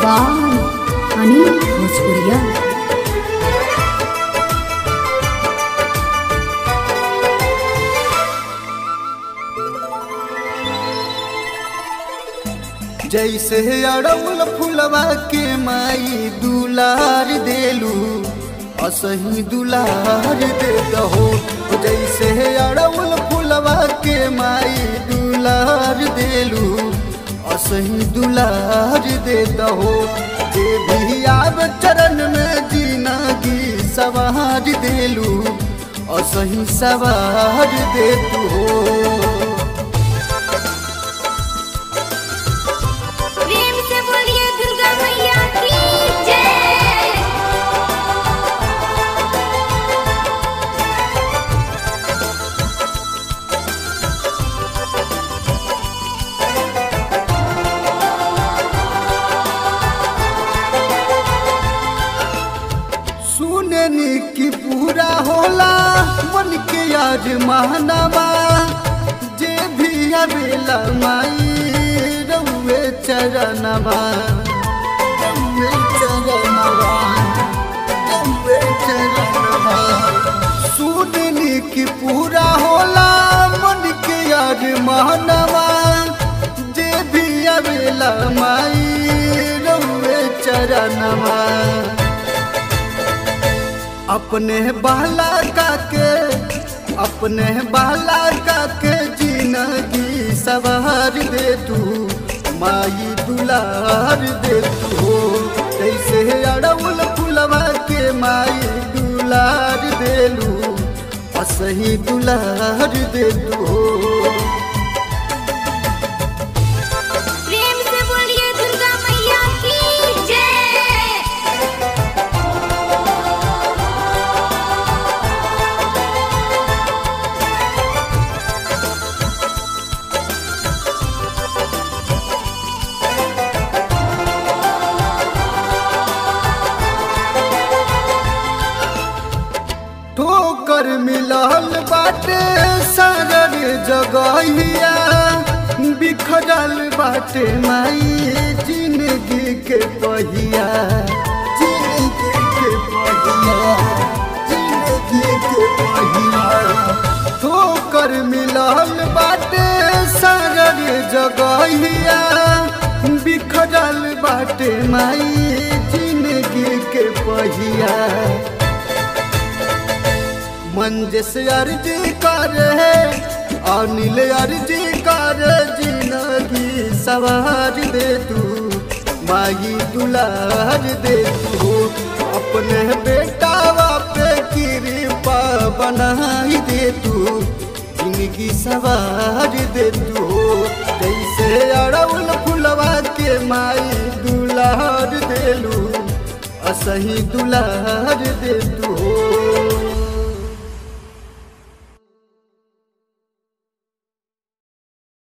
By Anil भोजपुरिया। जैसे अड़उल फुलवा के माई दुलार देलू असही दुलार दे दहो। जैसे अड़उल फुलवा के माई दुलार देलू असही दुलार दे दहो। जे भी आब चरण में जिंदगी सवार देलू असही सवार दे तू हो। सुननी की पूरा होला मन के आज महानवा। जे भी आवेला माई रउए चरणवा रउए चरणवा रउए चरणवा। सुननी की पूरा होला मन के आज महानवा। जे भी आवेला माई रउए चरणवा। अपने बाला का के जिंदगी सवार दे तू माई दुलार दे तू हो। जैसे अड़उल फुलवा के माई दुलार देलू असही दुलार दे तू हो। ठोकर मिलल बाटे सागर जगहिया। बिखरल बाटे माई जिंदगी के पहिया जिंदगी के पहिया जिंदगी के पहिया। ठोकर मिलल बाटे सागर जगहिया। बिखरल बाटे माई जिंदगी के पहिया। मंजिस अर्जी कर अनिल अर्जी कर जिंदगी सवार दे तू माई दुलार दे तू। अपने बेटावा पे कृपा बनाई दे तू जिंदगी सवार दे तू। जैसे अड़उल फुलवा के माई दुलार देलू असही दुलार दे तू।